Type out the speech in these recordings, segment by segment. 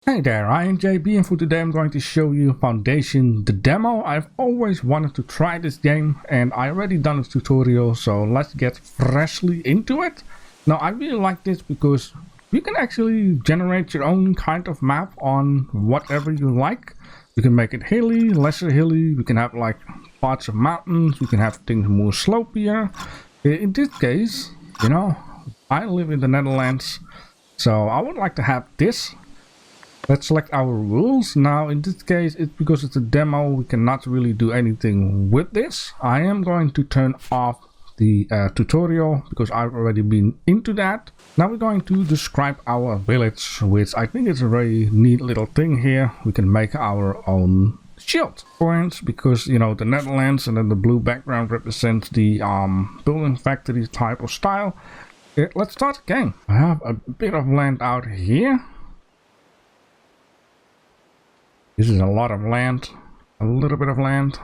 Hey there, I am JB, and for today I'm going to show you Foundation, the demo. I've always wanted to try this game and I already done a tutorial, so let's get freshly into it. Now I really like this because you can actually generate your own kind of map on whatever you like. You can make it hilly, lesser hilly, we can have like parts of mountains, we can have things more slopier. In this case, you know, I live in the Netherlands, so I would like to have this. Let's select our rules. Now in this case, it's because it's a demo, we cannot really do anything with this. I am going to turn off the tutorial because I've already been into that. Now we're going to describe our village, which I think is a very neat little thing here. We can make our own shield points because, you know, the Netherlands, and then the blue background represents the building factory type of style. Let's start the game. I have a bit of land out here. This is a lot of land, a little bit of land.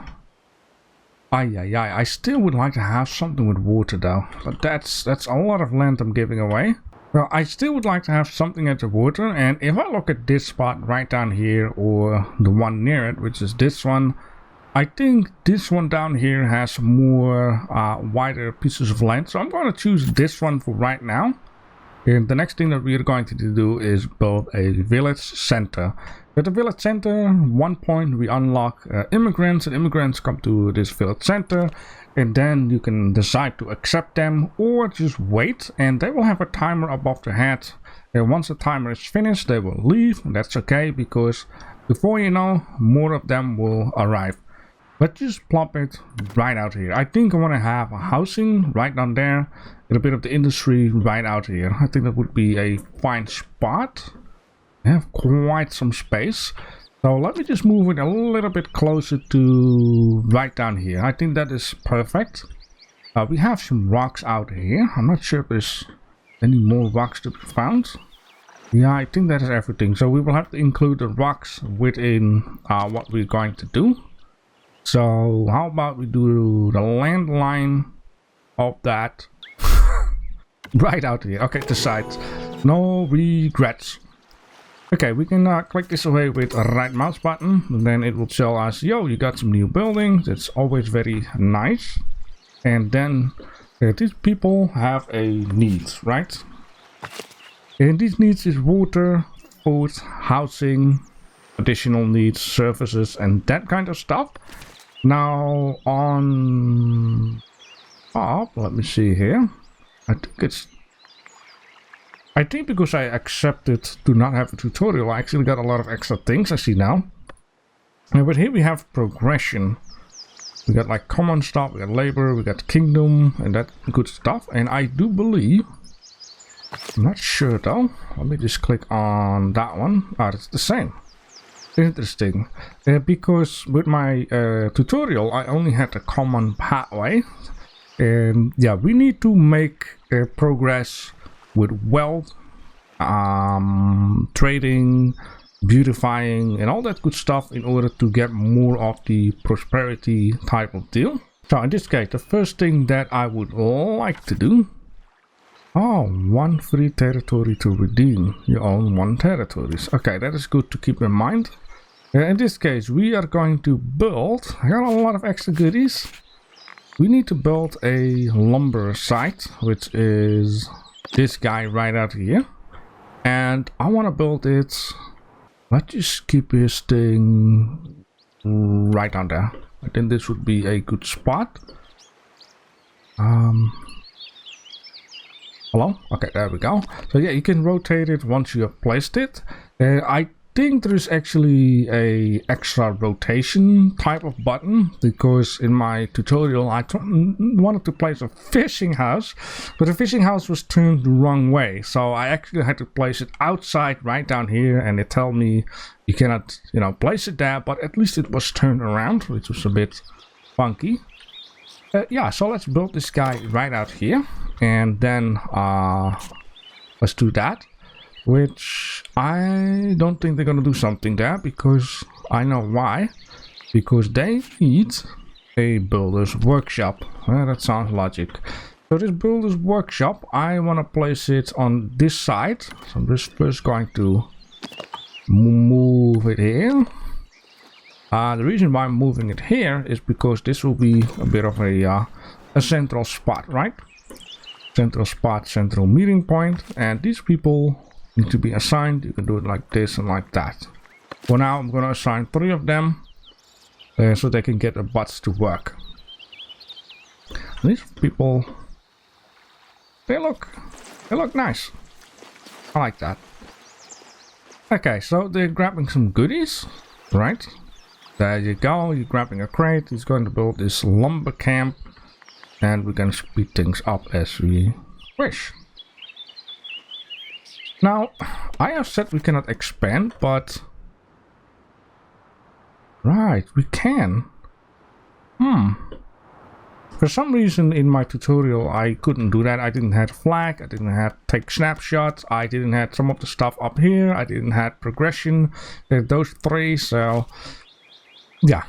I still would like to have something with water though, but that's a lot of land I'm giving away. Well, I still would like to have something at the water, and if I look at this spot right down here, or the one near it, which is this one, I think this one down here has more wider pieces of land, so I'm going to choose this one for right now. And the next thing that we are going to do is build a village center. At the village center, one point we unlock immigrants, and immigrants come to this village center, and then you can decide to accept them or just wait, and they will have a timer above their head. And once the timer is finished, they will leave. That's okay, because before you know, more of them will arrive. Let's just plop it right out here. I think I want to have a housing right down there and a bit of the industry right out here. I think that would be a fine spot. I have quite some space. So let me just move it a little bit closer to right down here. I think that is perfect. We have some rocks out here. I'm not sure if there's any more rocks to be found. Yeah, I think that is everything. So we will have to include the rocks within what we're going to do. So how about we do the landline of that right out here. Okay, the side. No regrets. Okay, we can click this away with a right mouse button, and then it will tell us, yo, you got some new buildings. It's always very nice. And then these people have a needs, right? And these needs is water, food, housing, additional needs, services, and that kind of stuff. Now on top, let me see here. I think because I accepted to not have a tutorial, I actually got a lot of extra things I see now. But here we have progression. We got like common stuff, we got labor, we got kingdom, and that good stuff. And I do believe, I'm not sure though. Let me just click on that one. Ah, it's the same. Interesting. Because with my tutorial, I only had a common pathway. And yeah, we need to make progress with wealth, trading, beautifying, and all that good stuff in order to get more of the prosperity type of deal. So in this case, the first thing that I would like to do, one free territory to redeem. You own 1 territories. Okay, that is good to keep in mind. In this case, we are going to build, I got a lot of extra goodies. We need to build a lumber site, which is this guy right out here. And I want to build it, let's just keep this thing right down there. I think this would be a good spot. Hello? Okay, there we go. So yeah, you can rotate it once you have placed it. I think there is actually a extra rotation type of button, because in my tutorial I wanted to place a fishing house, but the fishing house was turned the wrong way, so I actually had to place it outside right down here, and it told me you cannot, you know, place it there, but at least it was turned around, which was a bit funky. Yeah, so let's build this guy right out here, and then let's do that. Which I don't think they're gonna do something there, because I know why. Because they need a builder's workshop. That sounds logic. So this builder's workshop, I want to place it on this side. So I'm just first going to move it here. The reason why I'm moving it here is because this will be a bit of a central spot, right? Central spot, central meeting point, and these people need to be assigned. You can do it like this and like that. For now, I'm gonna assign 3 of them so they can get their butts to work. These people, they look nice. I like that. Okay, so they're grabbing some goodies, right? There you go. You're grabbing a crate. He's going to build this lumber camp, and we can speed things up as we wish. Now, I have said we cannot expand, but right, we can. For some reason in my tutorial I couldn't do that. I didn't have flag, I didn't have take snapshots, I didn't have some of the stuff up here, I didn't have progression. Those 3, so yeah,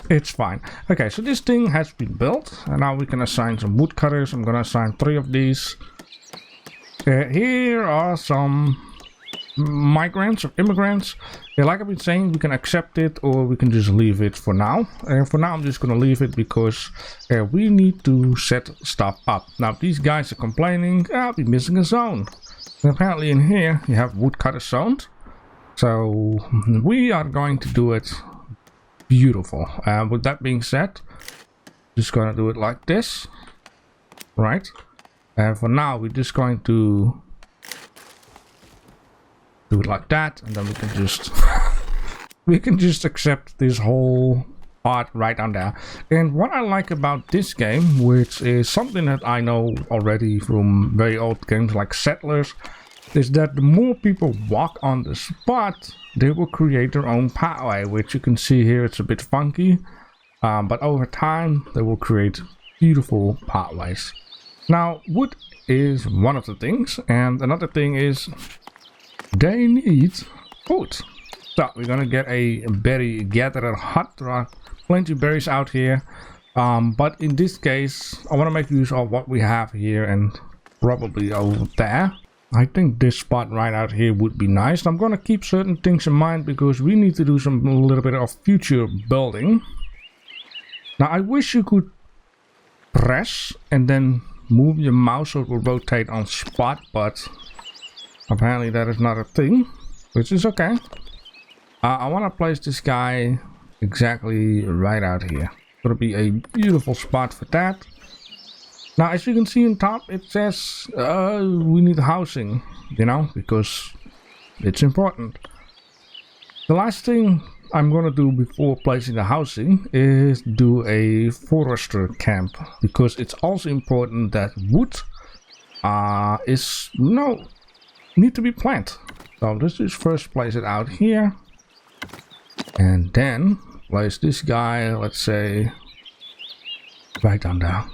it's fine. Okay, so this thing has been built, and now we can assign some woodcutters. I'm gonna assign 3 of these. Here are some migrants or immigrants. Like I've been saying, we can accept it or we can just leave it for now. For now I'm just gonna leave it because we need to set stuff up. Now these guys are complaining, I'll be missing a zone. And apparently in here you have woodcutter zones, so we are going to do it beautiful. With that being said, just gonna do it like this, right? And for now we're just going to do it like that, and then we can just we can just accept this whole part right on there. And what I like about this game, which is something that I know already from very old games like Settlers, is that the more people walk on the spot, they will create their own pathway, which you can see here. It's a bit funky, but over time they will create beautiful pathways. Now wood is one of the things, and another thing is they need food. So we're gonna get a berry gatherer hut. There are plenty of berries out here, but in this case I want to make use of what we have here and probably over there. I think this spot right out here would be nice. I'm gonna keep certain things in mind because we need to do a little bit of future building. Now I wish you could press and then move your mouse so it will rotate on spot, but apparently that is not a thing, which is okay. I want to place this guy exactly right out here. It'll be a beautiful spot for that. Now as you can see on top, it says we need housing, you know, because it's important. The last thing I'm gonna do before placing the housing is do a forester camp, because it's also important that wood is, you know, need to be planted. So let's just first place it out here, and then place this guy, let's say, right down there.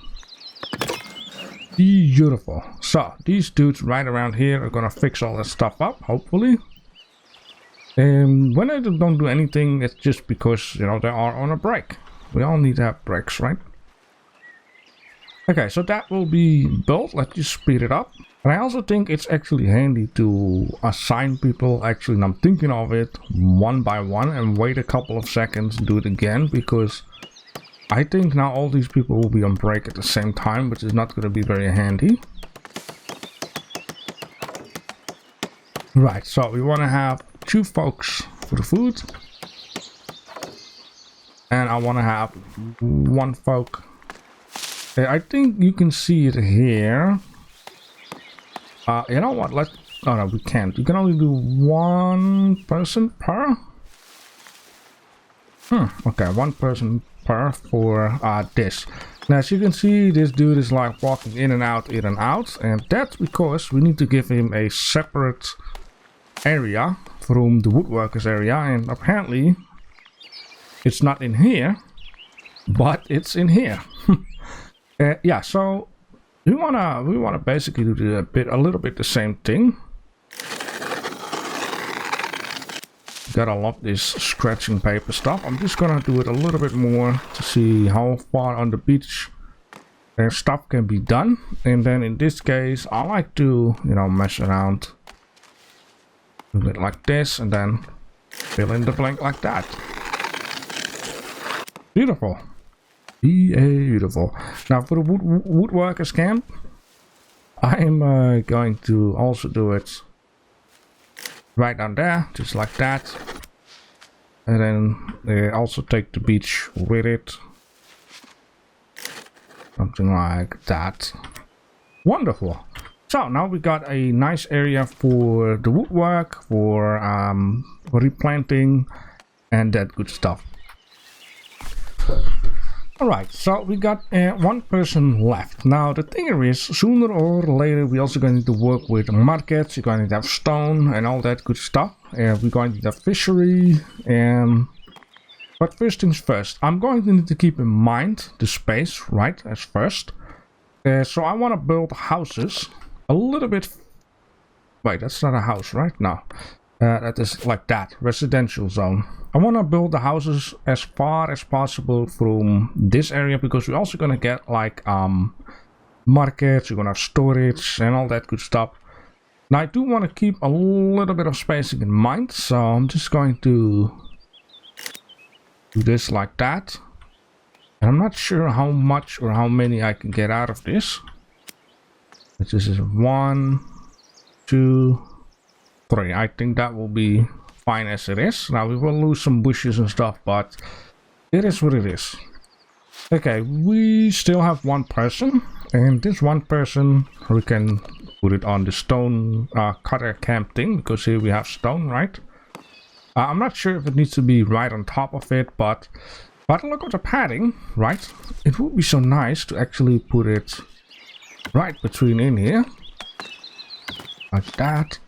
Beautiful. So these dudes right around here are gonna fix all that stuff up, hopefully. And when I don't do anything, it's just because, you know, they are on a break. We all need to have breaks, right? Okay, so that will be built. Let's just speed it up. And I also think it's actually handy to assign people, actually, and I'm thinking of it one by one, and wait a couple of seconds and do it again, because I think now all these people will be on break at the same time, which is not going to be very handy. Right, so we want to have 2 folks for the food, and I want to have 1 folk. I think you can see it here. You know what, let's, oh no, we can't. You can only do 1 person per. Okay, 1 person per for this. Now as you can see, this dude is like walking in and out, and that's because we need to give him a separate area from the woodworkers area, and apparently it's not in here, but it's in here. Yeah, so we wanna basically do a little bit the same thing. Gotta love this scratching paper stuff. I'm just gonna do it a little bit more to see how far on the beach stuff can be done. And then in this case, I like to, you know, mess around Do it like this and then fill in the blank like that. Beautiful. Beautiful. Now for the woodworkers camp, I'm going to also do it right down there, just like that. And then also take the beach with it. Something like that. Wonderful. So now we got a nice area for the woodwork, for replanting and that good stuff. Alright, so we got one person left. Now the thing is, sooner or later we're also going to work with markets, we're going to have stone and all that good stuff. We're going to have fishery, but first things first, I'm going to need to keep in mind the space, right, as first. So I want to build houses a little bit... Wait, that's not a house, right? No. That is like that, residential zone. I want to build the houses as far as possible from this area, because we're also going to get like markets, we're going to have storage and all that good stuff. Now I do want to keep a little bit of spacing in mind, so I'm just going to do this like that. And I'm not sure how much or how many I can get out of this. This is 1, 2, 3. I think that will be fine as it is. Now we will lose some bushes and stuff, but it is what it is. Okay, we still have one person, and this one person we can put it on the stone cutter camp thing, because here we have stone, right? I'm not sure if it needs to be right on top of it, but look at the padding, right? It would be so nice to actually put it right between in here, like that.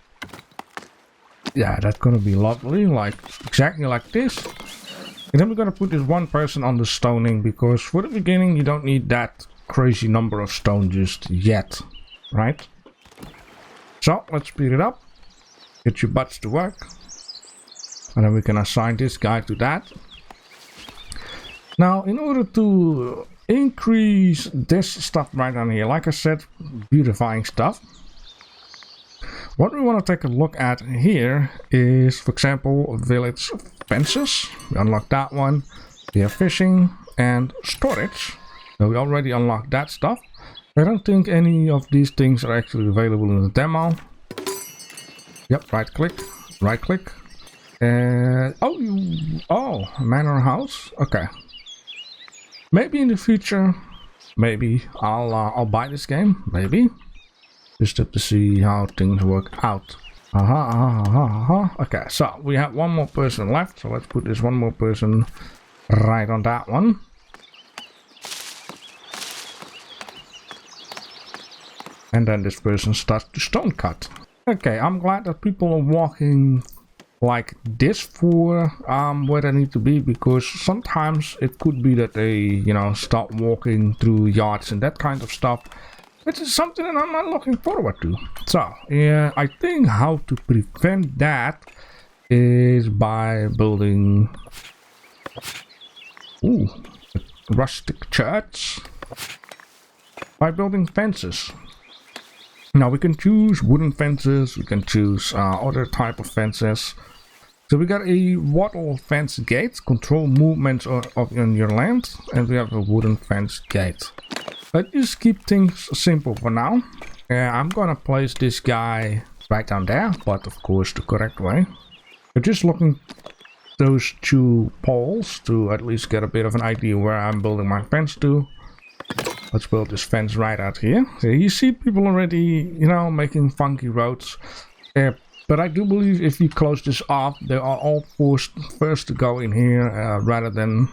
Yeah, that's gonna be lovely, like exactly like this. And then we're gonna put this one person on the stoning, because for the beginning you don't need that crazy number of stone just yet, right? So let's speed it up, get your butts to work, and then we can assign this guy to that. Now in order to increase this stuff right down here, like I said, beautifying stuff, what we want to take a look at here is, for example, village fences. We unlock that one. We have fishing and storage. So we already unlocked that stuff. I don't think any of these things are actually available in the demo. Yep, right click. Oh, manor house. Okay. Maybe in the future, maybe I'll buy this game. Maybe. Just have to see how things work out. Okay, so we have one more person left, so let's put this one more person right on that one. And then this person starts to stone cut. Okay, I'm glad that people are walking like this for where they need to be, because sometimes it could be that they, you know, start walking through yards and that kind of stuff. Which is something that I'm not looking forward to. So, yeah, I think how to prevent that is by building a rustic church. By building fences. Now we can choose wooden fences, we can choose other type of fences. So we got a wattle fence gate, control movements on your land, and we have a wooden fence gate. Let's just keep things simple for now. I'm gonna place this guy right down there, but of course the correct way. We're just looking those two poles to at least get a bit of an idea where I'm building my fence to. Let's build this fence right out here. So you see people already, you know, making funky roads. But I do believe if you close this off, they are all forced first to go in here rather than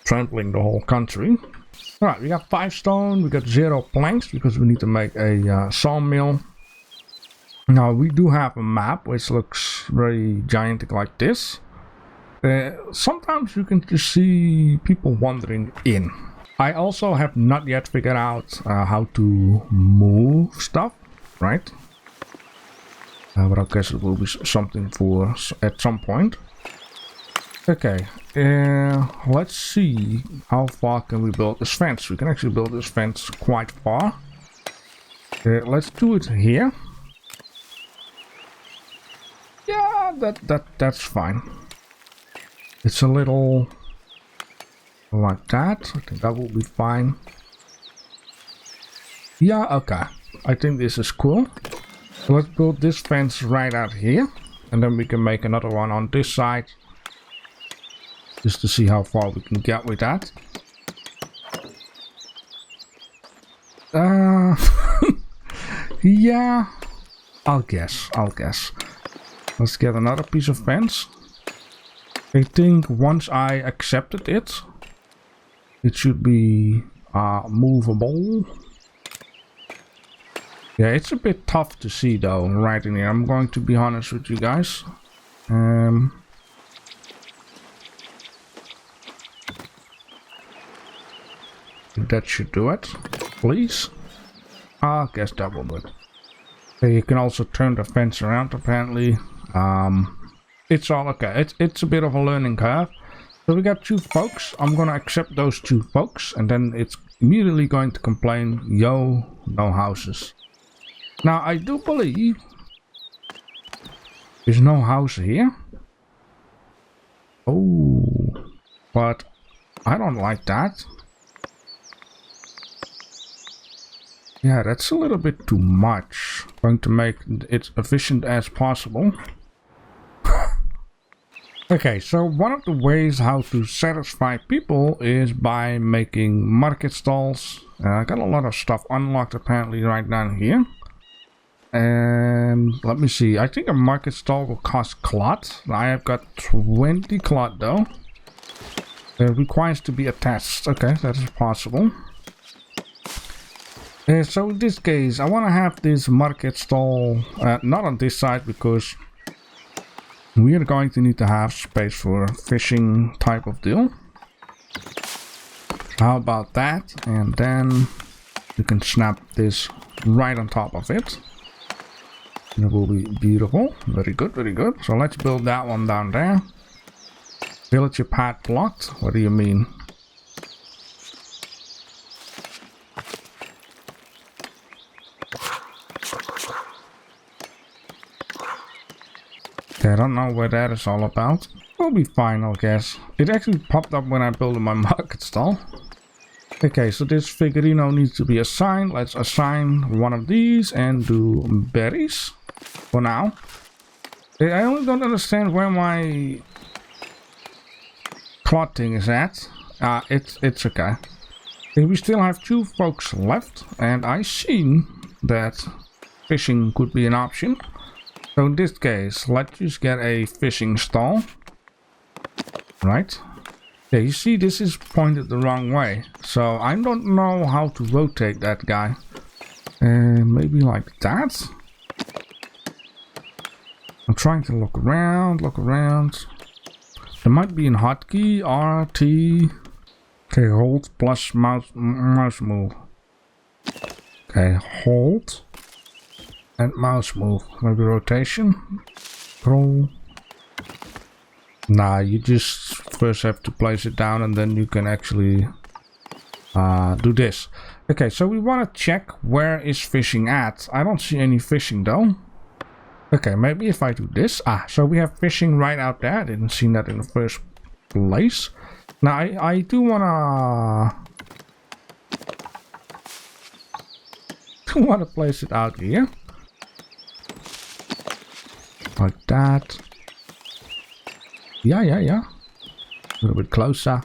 trampling the whole country. Alright, we got 5 stone, we got 0 planks because we need to make a sawmill. Now we do have a map which looks very gigantic like this. Sometimes you can just see people wandering in. I also have not yet figured out how to move stuff, right? But I guess it will be something for at some point. Okay, let's see how far can we build this fence. We can actually build this fence quite far. Let's do it here. Yeah, that's fine. It's a little like that. I think that will be fine. Yeah, okay. I think this is cool. So let's build this fence right out here. And then we can make another one on this side. Just to see how far we can get with that. Yeah. I'll guess. Let's get another piece of fence. I think once I accepted it, it should be movable. Yeah, it's a bit tough to see though, right in here. I'm going to be honest with you guys. That should do it, please. I guess that will do it. Okay, you can also turn the fence around apparently. It's all okay. It's a bit of a learning curve. So we got 2 folks. I'm gonna accept those 2 folks, and then it's immediately going to complain, yo, no houses. Now I do believe there's no house here. Oh, but I don't like that. Yeah, that's a little bit too much. Going to make it efficient as possible. Okay, so one of the ways how to satisfy people is by making market stalls. I got a lot of stuff unlocked apparently right down here. And let me see. I think a market stall will cost cloth. I have got 20 cloth though. It requires to be attached. Okay, that is possible. So in this case, I want to have this market stall not on this side because we are going to need to have space for a fishing type of deal. How about that? And then you can snap this right on top of it. And it will be beautiful. Very good, very good. So let's build that one down there. Villager path blocked? What do you mean? Okay, I don't know what that is all about. We'll be fine, I guess. It actually popped up when I built my market stall. Okay, so this figurino needs to be assigned. Let's assign one of these and do berries for now. I only don't understand where my cloth thing is at. It's okay. Okay. We still have 2 folks left, and I see that fishing could be an option. So in this case, let's just get a fishing stall. Right? Yeah, you see this is pointed the wrong way. So I don't know how to rotate that guy. Maybe like that? I'm trying to look around. There might be a hotkey, RT. Okay, hold plus mouse move. Okay, hold. And mouse move. Maybe rotation. Scroll. Nah, you just first have to place it down and then you can actually do this. Okay, so we want to check where is fishing at. I don't see any fishing though. Okay, maybe if I do this. So we have fishing right out there. I didn't see that in the first place. Now I do want to place it out here. Like that. Yeah. A little bit closer.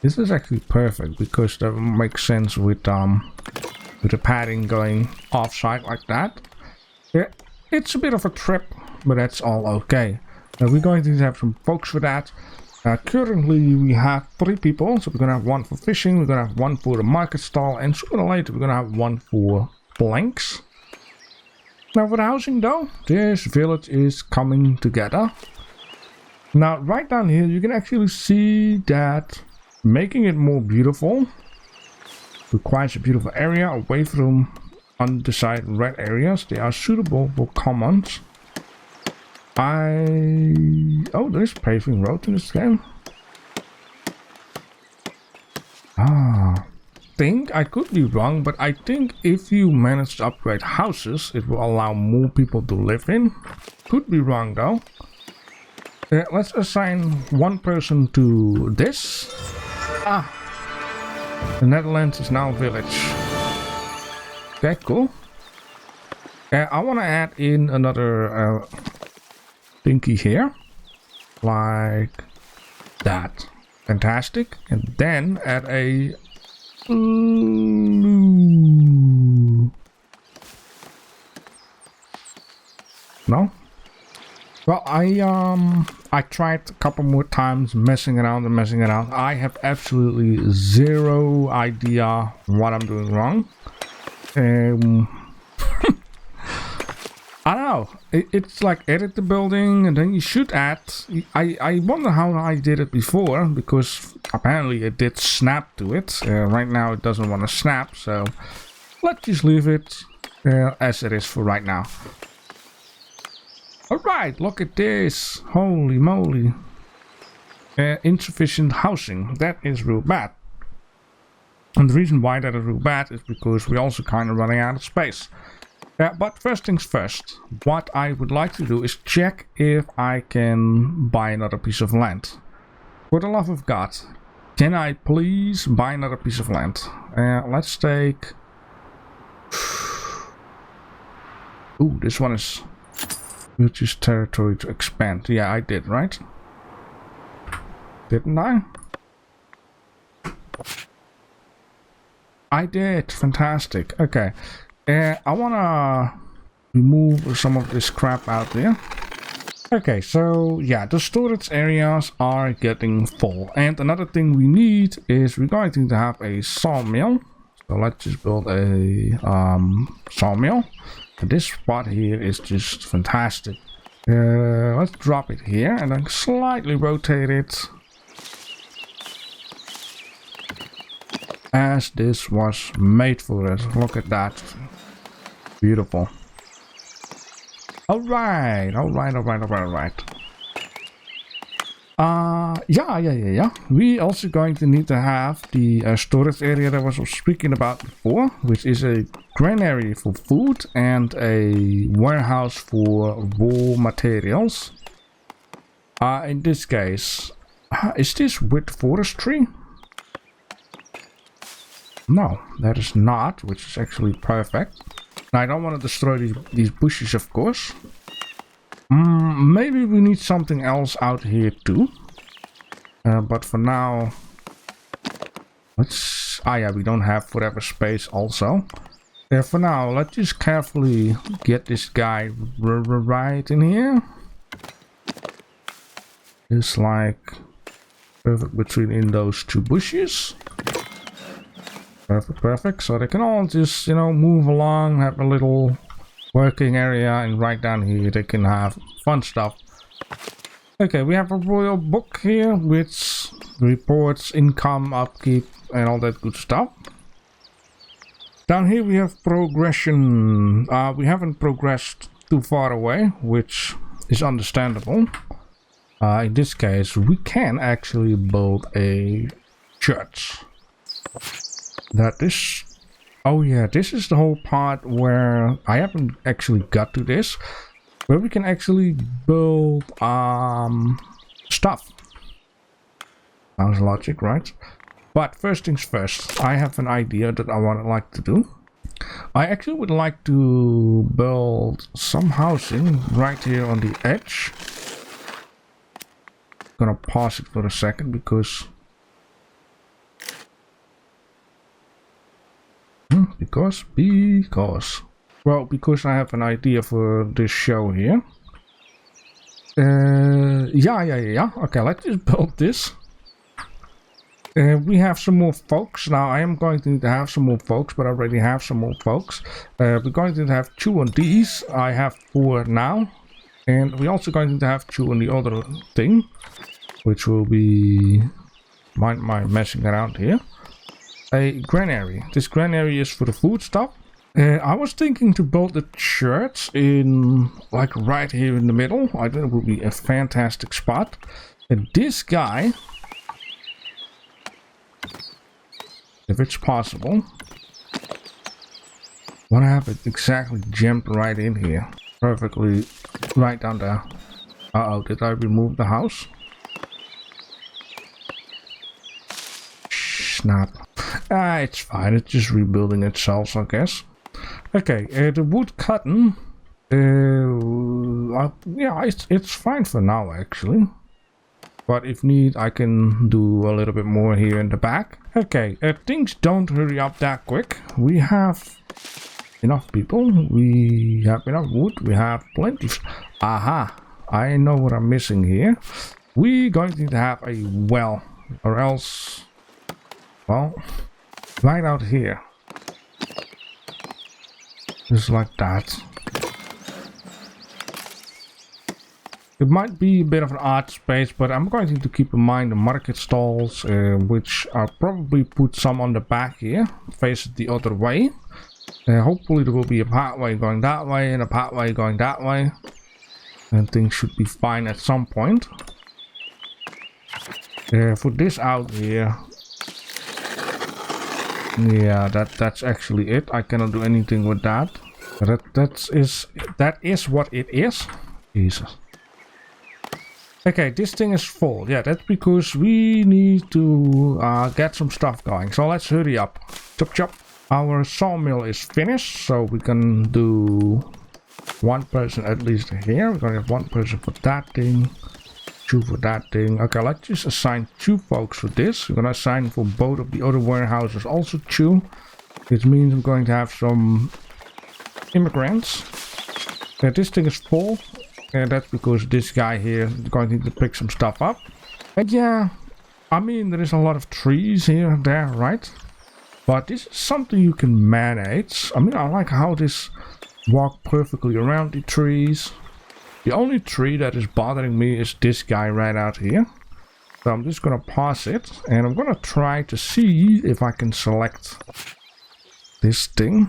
This is actually perfect because that makes sense with the padding going offside like that. Yeah, it's a bit of a trip, but that's all okay. We're going to have some folks for that. Currently we have 3 people, so we're gonna have 1 for fishing, we're gonna have 1 for the market stall, and sooner or later we're gonna have 1 for planks. Now for the housing though, this village is coming together. Now right down here you can actually see that making it more beautiful requires a beautiful area away from undecided red areas. They are suitable for commons. Oh, there's paving road in this game. I could be wrong, but I think if you manage to upgrade houses, it will allow more people to live in. Could be wrong though. Let's assign one person to this. Ah, the Netherlands is now a village. Okay, cool. I want to add in another thingy here, like that. Fantastic. And then add a no. Well, I tried a couple more times, messing around. I have absolutely zero idea what I'm doing wrong. I don't know. It's like edit the building and then you should add. I wonder how I did it before, because apparently it did snap to it. Right now it doesn't want to snap, so let's just leave it as it is for right now. Alright, look at this. Holy moly. Insufficient housing. That is real bad. And the reason why that is real bad is because we're also kind of running out of space. But first things first, what I would like to do is check if I can buy another piece of land. For the love of God, can I please buy another piece of land? Let's take... Ooh, this one is... We'll use territory to expand. Yeah, I did, right? Didn't I? I did. Fantastic. Okay. I wanna remove some of this crap out there. Okay, so yeah, the storage areas are getting full. And another thing we need is we're going to have a sawmill. So let's just build a sawmill. And this spot here is just fantastic. Let's drop it here and then slightly rotate it. As this was made for us. Look at that. Beautiful. Alright. Yeah. We also going to need to have the storage area that I was speaking about before, which is a granary for food and a warehouse for raw materials. In this case, is this with forestry? No, that is not, which is actually perfect. Now, I don't want to destroy these bushes, of course. Maybe we need something else out here too. But for now, let's... Ah yeah, we don't have forever space also. For now, let's just carefully get this guy right in here. Just like perfect between those two bushes. Perfect. So they can all just, you know, move along, have a little working area, and right down here they can have fun stuff. Okay, we have a royal book here which reports income, upkeep, and all that good stuff. Down here we have progression. We haven't progressed too far away, which is understandable. In this case, we can actually build a church. That is... Oh yeah, this is the whole part where I haven't actually got to this. Where we can actually build stuff. Sounds logic, right? But first things first, I have an idea that I would like to do. I actually would like to build some housing right here on the edge. Gonna pause it for a second because because I have an idea for this show here. Yeah. Okay, let's just build this. We have some more folks. Now I am going to need to have some more folks, but I already have some more folks. We're going to have 2 on these. I have 4 now. And we're also going to have 2 on the other thing. Which will be... Mind my messing around here. A granary. This granary is for the food stuff. I was thinking to build a church in, like, right here in the middle. I think it would be a fantastic spot. And this guy, if it's possible, want to have it exactly jammed right in here. Perfectly right down there. Uh-oh, did I remove the house? Snap. It's fine, it's just rebuilding itself, I guess. Okay, the wood cutting. Yeah, it's fine for now, actually. But if need, I can do a little bit more here in the back. Okay, things don't hurry up that quick. We have enough people. We have enough wood. We have plenty. Aha! I know what I'm missing here. We're going to need to have a well, or else, well, right out here. Just like that. It might be a bit of an odd space, but I'm going to need to keep in mind the market stalls, which I'll probably put some on the back here, face it the other way. Hopefully there will be a pathway going that way and a pathway going that way. And things should be fine at some point. For this out here, yeah, that's actually it. I cannot do anything with that. That is what it is. Jesus. Okay, this thing is full. Yeah, that's because we need to get some stuff going. So let's hurry up. Chop chop. Our sawmill is finished, so we can do one person at least here. We're gonna have one person for that thing, two for that thing. Okay, let's just assign 2 folks for this. We're gonna assign for both of the other warehouses also 2. Which means I'm going to have some immigrants. This thing is full. And that's because this guy here is going to need to pick some stuff up. And yeah, I mean, there is a lot of trees here and there, right? But this is something you can manage. I mean, I like how this walks perfectly around the trees. The only tree that is bothering me is this guy right out here. So I'm just going to pause it. And I'm going to try to see if I can select this thing.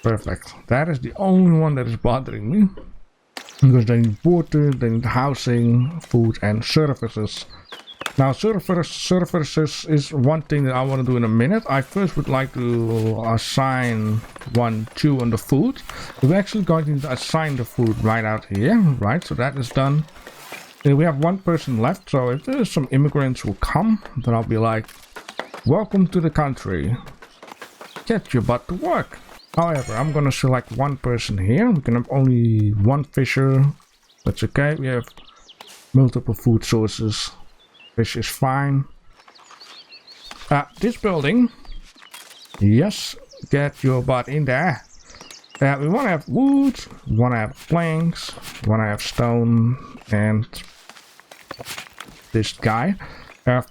Perfect. That is the only one that is bothering me. Because they need water, they need housing, food and services. Now services is one thing that I want to do in a minute. I first would like to assign 1, 2 on the food. We're actually going to assign the food right out here. Right, so that is done. We have 1 person left, so if there's some immigrants who come, then I'll be like, welcome to the country. Get your butt to work. However, I'm gonna select 1 person here. We can have only 1 fisher. That's okay. We have multiple food sources. Fish is fine. This building. Yes, get your butt in there. We want to have wood. We want to have planks. We want to have stone and this guy.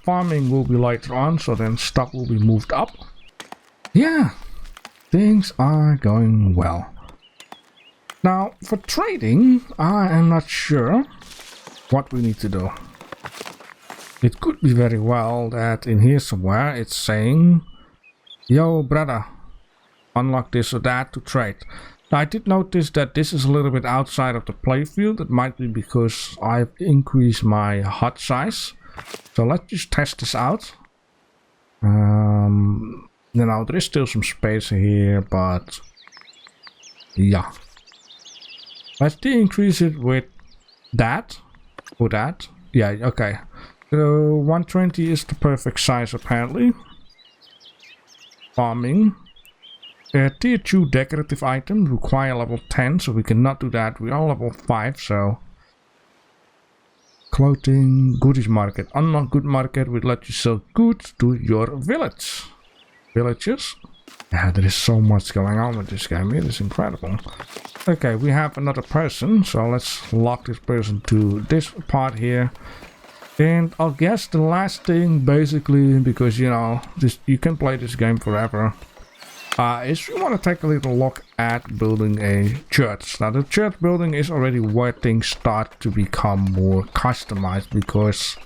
Farming will be later on, so then stuff will be moved up. Yeah. Things are going well. Now, for trading, I am not sure what we need to do. It could be very well that in here somewhere it's saying, yo brother, unlock this or that to trade. Now, I did notice that this is a little bit outside of the playfield. It might be because I've increased my HUD size. So let's just test this out. You know, there is still some space here, but yeah. Let's increase it with that or that. Yeah, okay. So 120 is the perfect size apparently. Farming. Tier 2 decorative items require level 10, so we cannot do that. We are level 5, so. Clothing, goodies market. Unlock good market will let you sell goods to your village. Villages. Yeah, there is so much going on with this game. It is incredible. Okay, we have another person, so let's lock this person to this part here. And I'll guess the last thing, basically, because you know, you can play this game forever, is we want to take a little look at building a church. Now, the church building is already where things start to become more customized because,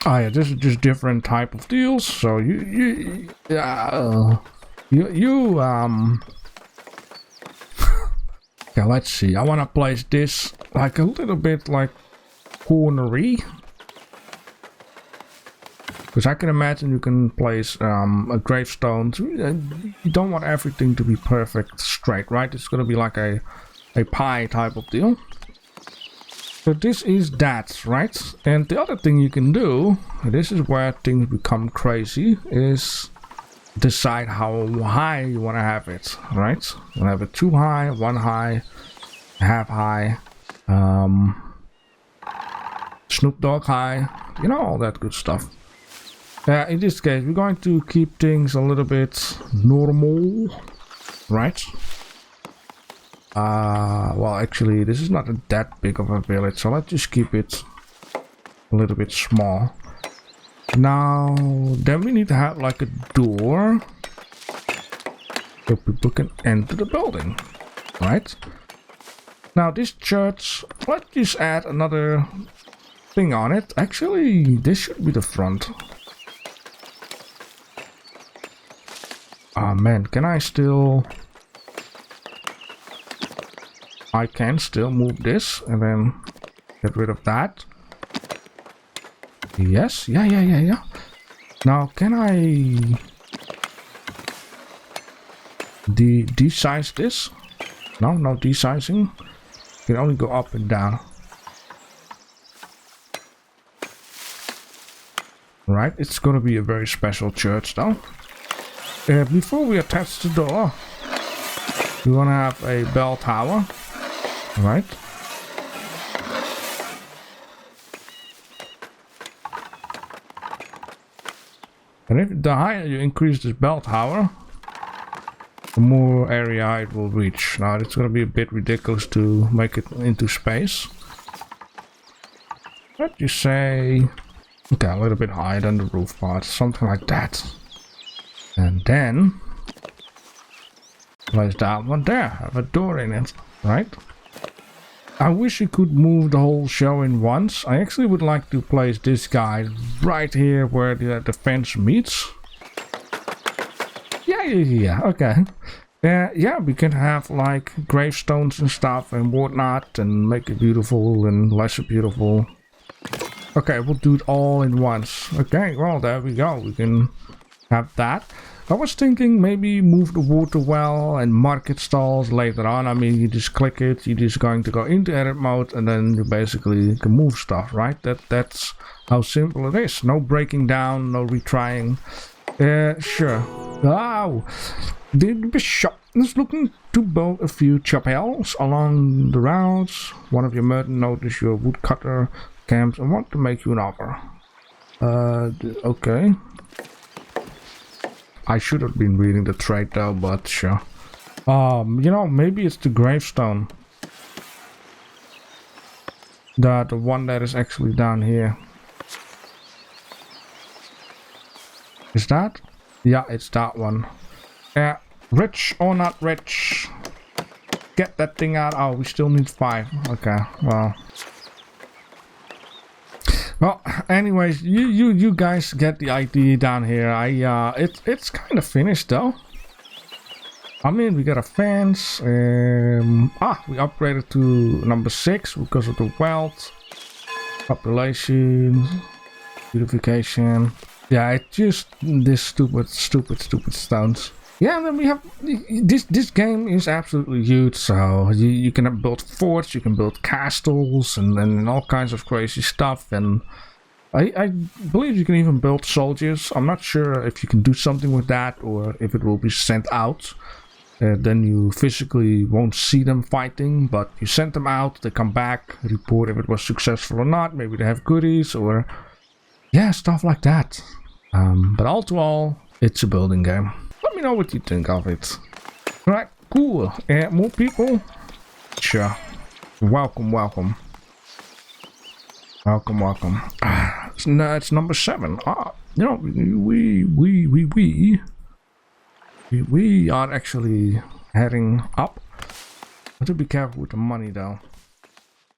oh yeah, this is just different type of deals. So okay, let's see. I want to place this like a little bit like cornery. Because I can imagine you can place a gravestone. You don't want everything to be perfect straight, right? It's going to be like a pie type of deal. So this is that, right? And the other thing you can do, this is where things become crazy, is decide how high you want to have it, right? You want to have it too high, one high, half high, Snoop Dogg high, you know, all that good stuff. In this case, we're going to keep things a little bit normal, right? Well, actually, this is not that big of a village, so let's just keep it a little bit small. Now, then we need to have like a door so people can enter the building, right? Now, this church, let's just add another thing on it. Actually, this should be the front. Oh man, can I still... I can still move this and then get rid of that. Yes, yeah. Now, can I de-size this? No de-sizing. You can only go up and down. Right, it's gonna be a very special church though. Before we attach the door, we wanna have a bell tower. Right. And if the higher you increase this bell tower, the more area it will reach. Now it's going to be a bit ridiculous to make it into space. Let's just say, okay, a little bit higher than the roof part, something like that. And then place that one there, have a door in it, right? I wish you could move the whole show in once. I actually would like to place this guy right here where the fence meets. Yeah, okay. Yeah, we can have like gravestones and stuff and whatnot and make it beautiful and less beautiful. Okay, we'll do it all in once. Okay, well, there we go. We can have that. I was thinking maybe move the water well and market stalls later on. I mean, you just click it, you're just going to go into edit mode and then you basically can move stuff, right? That's how simple it is. No breaking down, no retrying. Sure. Wow. The bishop is looking to build a few chapels along the routes. One of your merchants noticed your woodcutter camps and want to make you an offer. Okay. I should have been reading the trade though, but sure. You know, maybe it's the gravestone. The one that is actually down here. Is that? Yeah, it's that one. Yeah, rich or not rich? Get that thing out. Oh, we still need 5. Okay, well. Well, anyways, you guys get the idea down here. It's kind of finished though. I mean, we got a fence. We upgraded to number 6 because of the wealth, population, beautification. Yeah, it's just this stupid stones. Yeah, and then we have this game is absolutely huge. So you can build forts, you can build castles, and all kinds of crazy stuff. And I believe you can even build soldiers. I'm not sure if you can do something with that or if it will be sent out. Then you physically won't see them fighting, but you send them out, they come back, report if it was successful or not. Maybe they have goodies or yeah, stuff like that. But all to all, it's a building game. Let me know what you think of it. Right, cool. More people? Sure. Welcome. It's number 7. You know, we are actually heading up. Have to be careful with the money though.